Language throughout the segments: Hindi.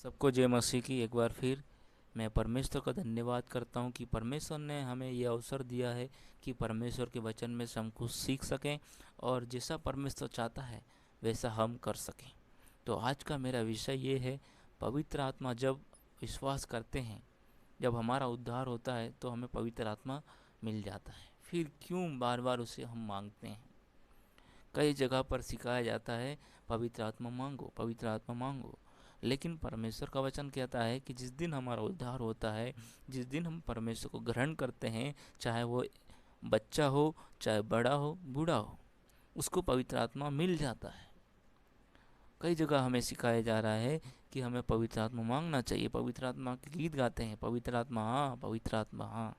सबको जय मसीह की। एक बार फिर मैं परमेश्वर का धन्यवाद करता हूँ कि परमेश्वर ने हमें यह अवसर दिया है कि परमेश्वर के वचन में से हम कुछ सीख सकें और जैसा परमेश्वर चाहता है वैसा हम कर सकें। तो आज का मेरा विषय ये है, पवित्र आत्मा जब विश्वास करते हैं, जब हमारा उद्धार होता है तो हमें पवित्र आत्मा मिल जाता है, फिर क्यों बार बार उसे हम मांगते हैं। कई जगह पर सिखाया जाता है पवित्र आत्मा मांगो, पवित्र आत्मा मांगो, लेकिन परमेश्वर का वचन कहता है कि जिस दिन हमारा उद्धार होता है, जिस दिन हम परमेश्वर को ग्रहण करते हैं, चाहे वो बच्चा हो, चाहे बड़ा हो, बूढ़ा हो, उसको पवित्र आत्मा मिल जाता है। कई जगह हमें सिखाया जा रहा है कि हमें पवित्र आत्मा मांगना चाहिए। पवित्र आत्मा के गीत गाते हैं, पवित्र आत्मा हाँ, पवित्र आत्मा हाँ।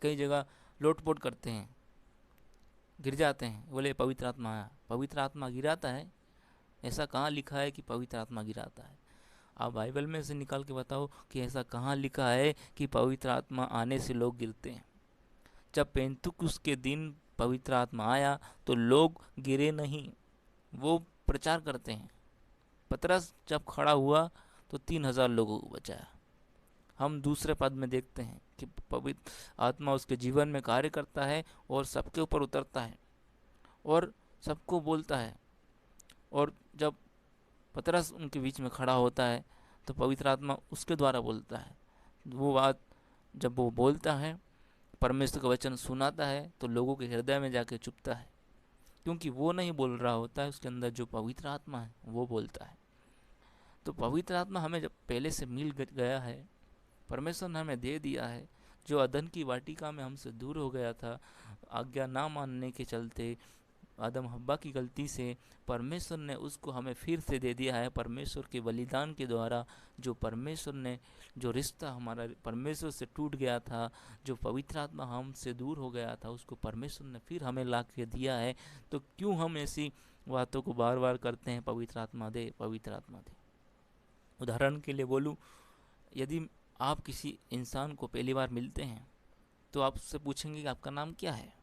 कई जगह लोटपोट करते हैं, गिर जाते हैं, बोले पवित्र आत्मा आया। पवित्र आत्मा गिराता है? ऐसा कहाँ लिखा है कि पवित्र आत्मा गिराता है? आप बाइबल में से निकाल के बताओ कि ऐसा कहाँ लिखा है कि पवित्र आत्मा आने से लोग गिरते हैं। जब पेंतुकुस के दिन पवित्र आत्मा आया तो लोग गिरे नहीं, वो प्रचार करते हैं। पतरस जब खड़ा हुआ तो 3,000 लोगों को बचाया। हम दूसरे पद में देखते हैं कि पवित्र आत्मा उसके जीवन में कार्य करता है और सबके ऊपर उतरता है और सबको बोलता है। और जब पतरस उनके बीच में खड़ा होता है तो पवित्र आत्मा उसके द्वारा बोलता है। वो बात जब वो बोलता है, परमेश्वर का वचन सुनाता है, तो लोगों के हृदय में जाके चुभता है, क्योंकि वो नहीं बोल रहा होता है, उसके अंदर जो पवित्र आत्मा है वो बोलता है। तो पवित्र आत्मा हमें जब पहले से मिल गया है, परमेश्वर ने हमें दे दिया है, जो अदन की वाटिका में हमसे दूर हो गया था आज्ञा ना मानने के चलते, आदम हब्बा की गलती से, परमेश्वर ने उसको हमें फिर से दे दिया है। परमेश्वर के बलिदान के द्वारा जो परमेश्वर ने, जो रिश्ता हमारा परमेश्वर से टूट गया था, जो पवित्र आत्मा हमसे दूर हो गया था, उसको परमेश्वर ने फिर हमें ला के दिया है। तो क्यों हम ऐसी बातों को बार बार करते हैं, पवित्र आत्मा दे, पवित्र आत्मा दे। उदाहरण के लिए बोलूँ, यदि आप किसी इंसान को पहली बार मिलते हैं तो आप उससे पूछेंगे कि आपका नाम क्या है।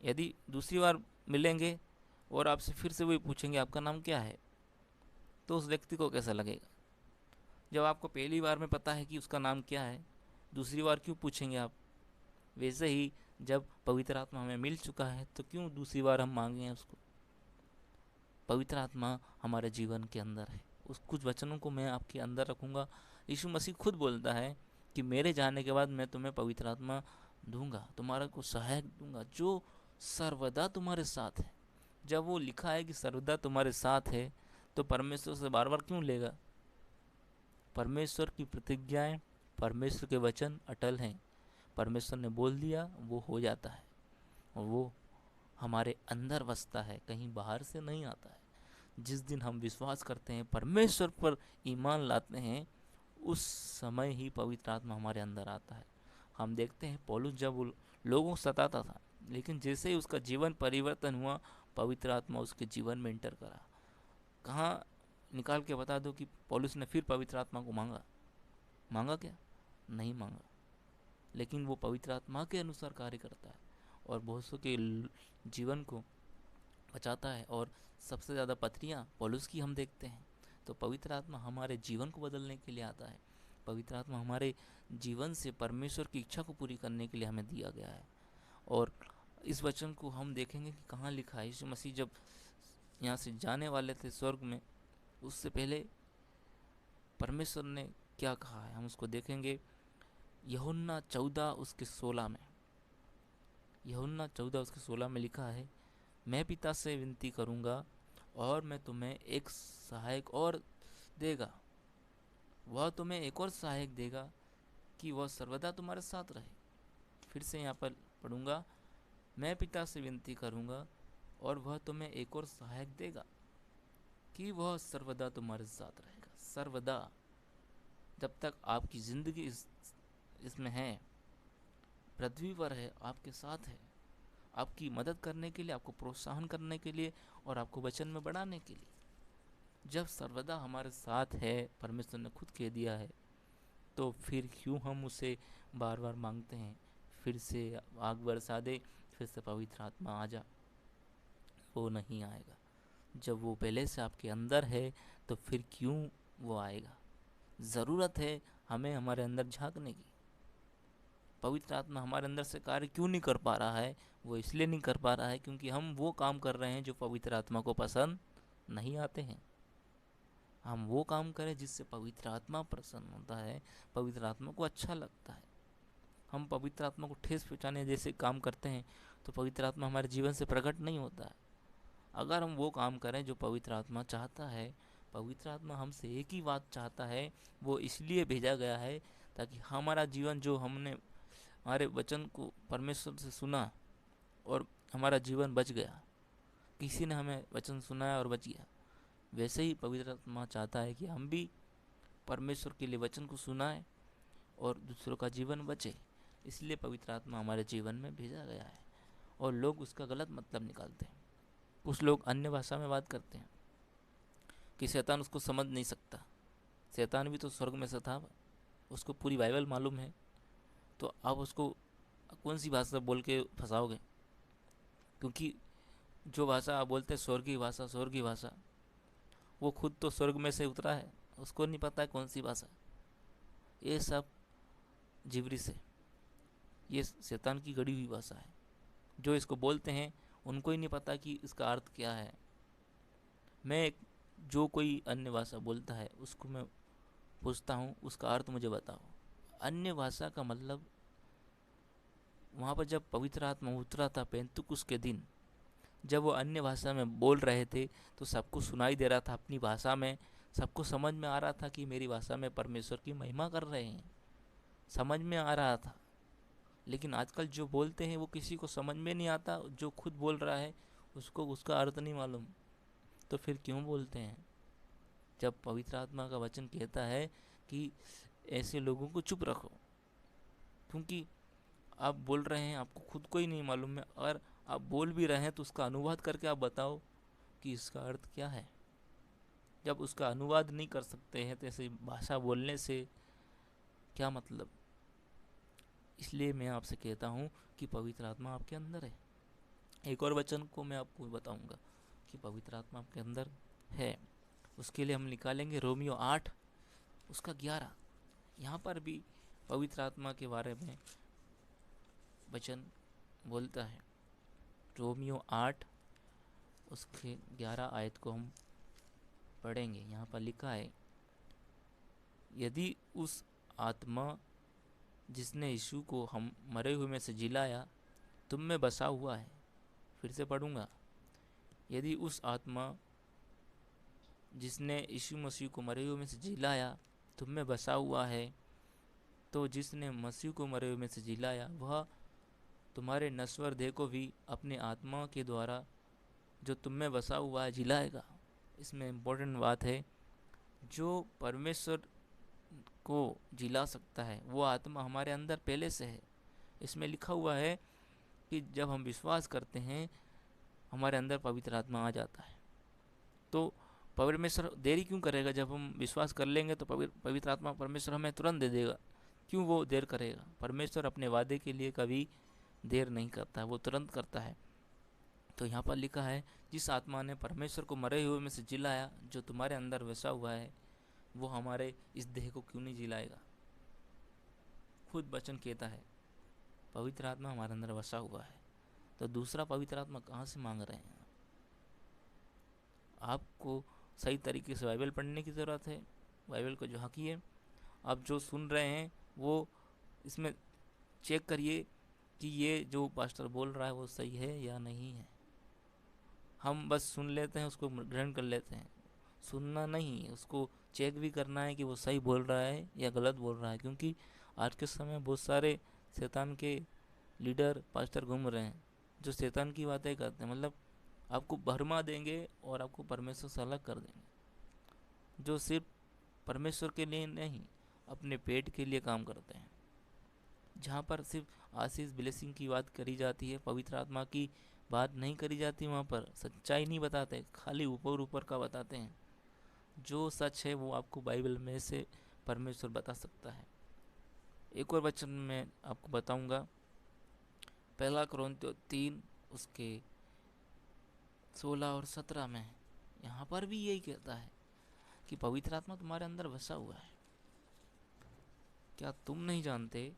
यदि दूसरी बार मिलेंगे और आपसे फिर से वही पूछेंगे आपका नाम क्या है, तो उस व्यक्ति को कैसा लगेगा? जब आपको पहली बार में पता है कि उसका नाम क्या है, दूसरी बार क्यों पूछेंगे आप? वैसे ही जब पवित्र आत्मा हमें मिल चुका है तो क्यों दूसरी बार हम मांगे हैं उसको? पवित्र आत्मा हमारे जीवन के अंदर है। उस कुछ वचनों को मैं आपके अंदर रखूँगा। यीशु मसीह खुद बोलता है कि मेरे जाने के बाद मैं तुम्हें पवित्र आत्मा दूंगा, तुम्हारा को सहायक दूंगा, जो सर्वदा तुम्हारे साथ है। जब वो लिखा है कि सर्वदा तुम्हारे साथ है, तो परमेश्वर से बार बार क्यों लेगा? परमेश्वर की प्रतिज्ञाएं, परमेश्वर के वचन अटल हैं। परमेश्वर ने बोल दिया, वो हो जाता है, और वो हमारे अंदर बसता है, कहीं बाहर से नहीं आता है। जिस दिन हम विश्वास करते हैं, परमेश्वर पर ईमान लाते हैं, उस समय ही पवित्र आत्मा हमारे अंदर आता है। हम देखते हैं पौलुस जब वो लोगों को सताता था, लेकिन जैसे ही उसका जीवन परिवर्तन हुआ, पवित्र आत्मा उसके जीवन में इंटर करा। कहाँ निकाल के बता दो कि पौलुस ने फिर पवित्र आत्मा को मांगा? मांगा क्या? नहीं मांगा। लेकिन वो पवित्र आत्मा के अनुसार कार्य करता है और बहुत सौ के जीवन को बचाता है। और सबसे ज़्यादा पत्रियाँ पौलुस की हम देखते हैं। तो पवित्र आत्मा हमारे जीवन को बदलने के लिए आता है। पवित्र आत्मा हमारे जीवन से परमेश्वर की इच्छा को पूरी करने के लिए हमें दिया गया है। और इस वचन को हम देखेंगे कि कहाँ लिखा है। यीशु मसीह जब यहाँ से जाने वाले थे स्वर्ग में, उससे पहले परमेश्वर ने क्या कहा है हम उसको देखेंगे। यूहन्ना 14 उसके 16 में, यूहन्ना 14 उसके 16 में लिखा है, मैं पिता से विनती करूँगा और मैं तुम्हें एक सहायक और देगा, वह तुम्हें एक और सहायक देगा कि वह सर्वदा तुम्हारे साथ रहे। फिर से यहाँ पर पढ़ूंगा, मैं पिता से विनती करूँगा और वह तुम्हें एक और सहायक देगा कि वह सर्वदा तुम्हारे साथ रहेगा। सर्वदा, जब तक आपकी ज़िंदगी इसमें है, पृथ्वी पर है, आपके साथ है, आपकी मदद करने के लिए, आपको प्रोत्साहन करने के लिए और आपको वचन में बढ़ाने के लिए। जब सर्वदा हमारे साथ है, परमेश्वर ने खुद कह दिया है, तो फिर क्यों हम उसे बार बार मांगते हैं फिर से आग बरसा दे, फिर से पवित्र आत्मा आ जा? वो नहीं आएगा। जब वो पहले से आपके अंदर है तो फिर क्यों वो आएगा? ज़रूरत है हमें हमारे अंदर झांकने की। पवित्र आत्मा हमारे अंदर से कार्य क्यों नहीं कर पा रहा है? वो इसलिए नहीं कर पा रहा है क्योंकि हम वो काम कर रहे हैं जो पवित्र आत्मा को पसंद नहीं आते हैं। हम वो काम करें जिससे पवित्र आत्मा प्रसन्न होता है, पवित्र आत्मा को अच्छा लगता है। हम पवित्र आत्मा को ठेस पहुँचाने जैसे काम करते हैं तो पवित्र आत्मा हमारे जीवन से प्रकट नहीं होता है। अगर हम वो काम करें जो पवित्र आत्मा चाहता है, पवित्र आत्मा हमसे एक ही बात चाहता है, वो इसलिए भेजा गया है ताकि हमारा जीवन, जो हमने हमारे वचन को परमेश्वर से सुना और हमारा जीवन बच गया, किसी ने हमें वचन सुनाया और बच गया, वैसे ही पवित्र आत्मा चाहता है कि हम भी परमेश्वर के लिए वचन को सुनाएं और दूसरों का जीवन बचे। इसलिए पवित्र आत्मा हमारे जीवन में भेजा गया है। और लोग उसका गलत मतलब निकालते हैं। कुछ लोग अन्य भाषा में बात करते हैं कि शैतान उसको समझ नहीं सकता। शैतान भी तो स्वर्ग में से था, उसको पूरी बाइबल मालूम है, तो आप उसको कौन सी भाषा बोल के फंसाओगे? क्योंकि जो भाषा आप बोलते हैं स्वर्गीय भाषा, वो खुद तो स्वर्ग में से उतरा है, उसको नहीं पता है कौन सी भाषा। ये सब जिबरी से, ये शैतान की गढ़ी हुई भाषा है। जो इसको बोलते हैं उनको ही नहीं पता कि इसका अर्थ क्या है। जो कोई अन्य भाषा बोलता है उसको मैं पूछता हूँ उसका अर्थ मुझे बताओ। अन्य भाषा का मतलब, वहाँ पर जब पवित्र आत्मा उतरा था पेंतुकुस के दिन, जब वो अन्य भाषा में बोल रहे थे तो सबको सुनाई दे रहा था अपनी भाषा में, सबको समझ में आ रहा था कि मेरी भाषा में परमेश्वर की महिमा कर रहे हैं, समझ में आ रहा था। लेकिन आजकल जो बोलते हैं वो किसी को समझ में नहीं आता, जो खुद बोल रहा है उसको उसका अर्थ नहीं मालूम, तो फिर क्यों बोलते हैं? जब पवित्र आत्मा का वचन कहता है कि ऐसे लोगों को चुप रखो, क्योंकि आप बोल रहे हैं आपको खुद को ही नहीं मालूम है, और आप बोल भी रहे हैं तो उसका अनुवाद करके आप बताओ कि इसका अर्थ क्या है। जब उसका अनुवाद नहीं कर सकते हैं तो ऐसी भाषा बोलने से क्या मतलब? इसलिए मैं आपसे कहता हूँ कि पवित्र आत्मा आपके अंदर है। एक और वचन को मैं आपको बताऊंगा कि पवित्र आत्मा आपके अंदर है। उसके लिए हम निकालेंगे रोमियो 8 उसका 11। यहाँ पर भी पवित्र आत्मा के बारे में वचन बोलता है। रोमियो 8 उसके 11 आयत को हम पढ़ेंगे। यहाँ पर लिखा है, यदि उस आत्मा जिसने यीशु को हम मरे हुए में से जिलाया तुम में बसा हुआ है। फिर से पढ़ूंगा, यदि उस आत्मा जिसने यीशु मसीह को मरे हुए में से जिलाया तुम में बसा हुआ है, तो जिसने मसीह को मरे हुए में से जिलाया वह तुम्हारे नश्वर देह को भी अपने आत्मा के द्वारा जो तुम में बसा हुआ है जिलाएगा। इसमें इम्पोर्टेंट बात है, जो परमेश्वर को जिला सकता है वो आत्मा हमारे अंदर पहले से है। इसमें लिखा हुआ है कि जब हम विश्वास करते हैं हमारे अंदर पवित्र आत्मा आ जाता है। तो परमेश्वर देरी क्यों करेगा? जब हम विश्वास कर लेंगे तो पवित्र आत्मा परमेश्वर हमें तुरंत दे देगा। क्यों वो देर करेगा? परमेश्वर अपने वादे के लिए कभी देर नहीं करता है, वो तुरंत करता है। तो यहाँ पर लिखा है, जिस आत्मा ने परमेश्वर को मरे हुए में से जिलाया जो तुम्हारे अंदर वसा हुआ है, वो हमारे इस देह को क्यों नहीं जिलाएगा? खुद वचन कहता है पवित्र आत्मा हमारे अंदर वसा हुआ है, तो दूसरा पवित्र आत्मा कहाँ से मांग रहे हैं? आपको सही तरीके से बाइबल पढ़ने की ज़रूरत है। बाइबल को झांकिए, आप जो सुन रहे हैं वो इसमें चेक करिए कि ये जो पास्टर बोल रहा है वो सही है या नहीं है। हम बस सुन लेते हैं, उसको ग्रहण कर लेते हैं। सुनना नहीं, उसको चेक भी करना है कि वो सही बोल रहा है या गलत बोल रहा है। क्योंकि आज के समय बहुत सारे शैतान के लीडर पास्टर घूम रहे हैं जो शैतान की बातें करते हैं, मतलब आपको भरमा देंगे और आपको परमेश्वर से अलग कर देंगे, जो सिर्फ परमेश्वर के लिए नहीं अपने पेट के लिए काम करते हैं। जहाँ पर सिर्फ आशीष ब्लेसिंग की बात करी जाती है, पवित्र आत्मा की बात नहीं करी जाती, वहाँ पर सच्चाई नहीं बताते, खाली ऊपर ऊपर का बताते हैं। जो सच है वो आपको बाइबल में से परमेश्वर बता सकता है। एक और वचन मैं आपको बताऊंगा, पहला कोरिन्थियों 3 उसके 16 और 17 में। यहाँ पर भी यही कहता है कि पवित्र आत्मा तुम्हारे अंदर बसा हुआ है। क्या तुम नहीं जानते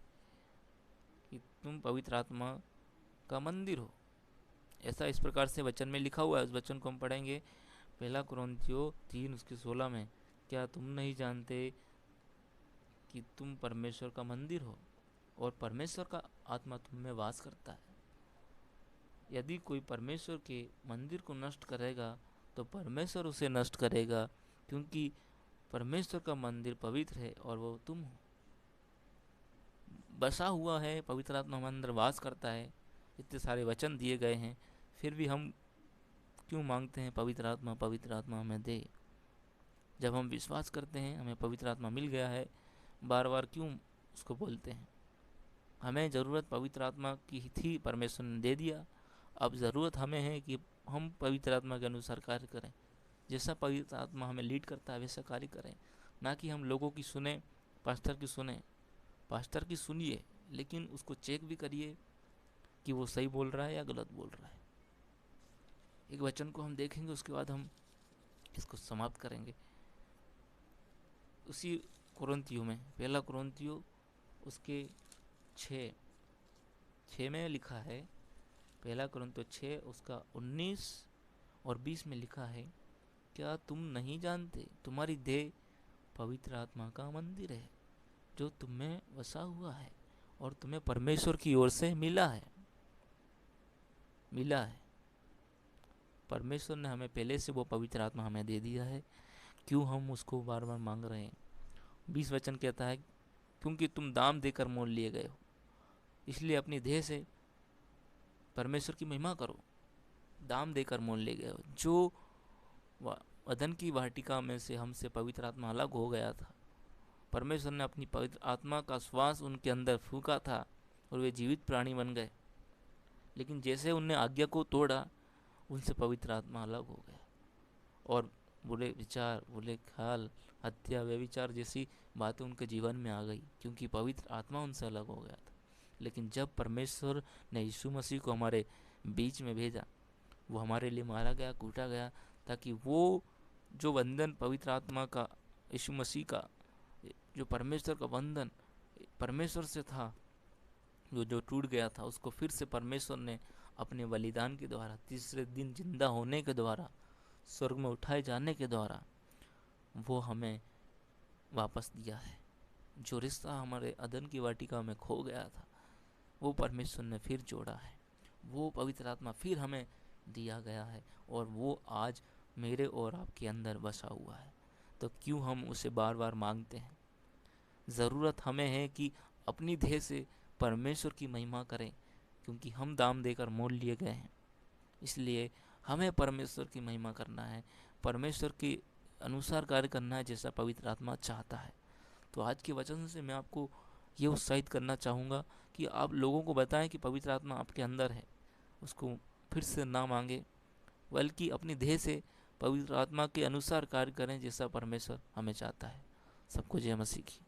कि तुम पवित्र आत्मा का मंदिर हो? ऐसा इस प्रकार से वचन में लिखा हुआ है। उस वचन को हम पढ़ेंगे 1 कुरिन्थियों 3 उसके 16 में। क्या तुम नहीं जानते कि तुम परमेश्वर का मंदिर हो और परमेश्वर का आत्मा तुम में वास करता है? यदि कोई परमेश्वर के मंदिर को नष्ट करेगा तो परमेश्वर उसे नष्ट करेगा, क्योंकि परमेश्वर का मंदिर पवित्र है और वो तुम हो। बसा हुआ है, पवित्र आत्मा हमारे अंदर वास करता है। इतने सारे वचन दिए गए हैं, फिर भी हम क्यों मांगते हैं पवित्र आत्मा हमें दे? जब हम विश्वास करते हैं हमें पवित्र आत्मा मिल गया है, बार बार क्यों उसको बोलते हैं? हमें ज़रूरत पवित्र आत्मा की थी, परमेश्वर ने दे दिया। अब ज़रूरत हमें है कि हम पवित्र आत्मा के अनुसार कार्य करें। जैसा पवित्र आत्मा हमें लीड करता है वैसा कार्य करें, ना कि हम लोगों की सुने, पास्टर की सुने। पास्टर की सुनिए, लेकिन उसको चेक भी करिए कि वो सही बोल रहा है या गलत बोल रहा है। एक वचन को हम देखेंगे, उसके बाद हम इसको समाप्त करेंगे। उसी कुरिन्थियों में 1 कुरिन्थियों उसके 6 में लिखा है, 1 कुरिन्थियों 6 उसका 19 और 20 में लिखा है, क्या तुम नहीं जानते तुम्हारी देह पवित्र आत्मा का मंदिर है जो तुम में बसा हुआ है और तुम्हें परमेश्वर की ओर से मिला है। परमेश्वर ने हमें पहले से वो पवित्र आत्मा हमें दे दिया है, क्यों हम उसको बार बार मांग रहे हैं? 20 वचन कहता है, क्योंकि तुम दाम देकर मोल लिए गए हो, इसलिए अपनी देह से परमेश्वर की महिमा करो। दाम देकर मोल लिए गए हो। जो अदन की वाटिका में से हमसे पवित्र आत्मा अलग हो गया था, परमेश्वर ने अपनी पवित्र आत्मा का श्वास उनके अंदर फूंका था और वे जीवित प्राणी बन गए। लेकिन जैसे उनने आज्ञा को तोड़ा, उनसे पवित्र आत्मा अलग हो गया और बुरे विचार, बुरे ख्याल, हत्या, व्यभिचार जैसी बातें उनके जीवन में आ गई, क्योंकि पवित्र आत्मा उनसे अलग हो गया था। लेकिन जब परमेश्वर ने यीशु मसीह को हमारे बीच में भेजा, वो हमारे लिए मारा गया, कूटा गया, ताकि वो जो बंधन पवित्र आत्मा का, यीशु मसीह का, जो परमेश्वर का बंधन परमेश्वर से था, जो टूट गया था, उसको फिर से परमेश्वर ने अपने बलिदान के द्वारा, तीसरे दिन जिंदा होने के द्वारा, स्वर्ग में उठाए जाने के द्वारा वो हमें वापस दिया है। जो रिश्ता हमारे अदन की वाटिका में खो गया था, वो परमेश्वर ने फिर जोड़ा है। वो पवित्र आत्मा फिर हमें दिया गया है और वो आज मेरे और आपके अंदर बसा हुआ है। तो क्यों हम उसे बार बार मांगते हैं? ज़रूरत हमें है कि अपनी देह से परमेश्वर की महिमा करें, क्योंकि हम दाम देकर मोल लिए गए हैं। इसलिए हमें परमेश्वर की महिमा करना है, परमेश्वर के अनुसार कार्य करना है जैसा पवित्र आत्मा चाहता है। तो आज के वचन से मैं आपको ये उत्साहित करना चाहूँगा कि आप लोगों को बताएं कि पवित्र आत्मा आपके अंदर है। उसको फिर से ना मांगे, बल्कि अपनी देह से पवित्र आत्मा के अनुसार कार्य करें जैसा परमेश्वर हमें चाहता है। सबको जय मसीह की।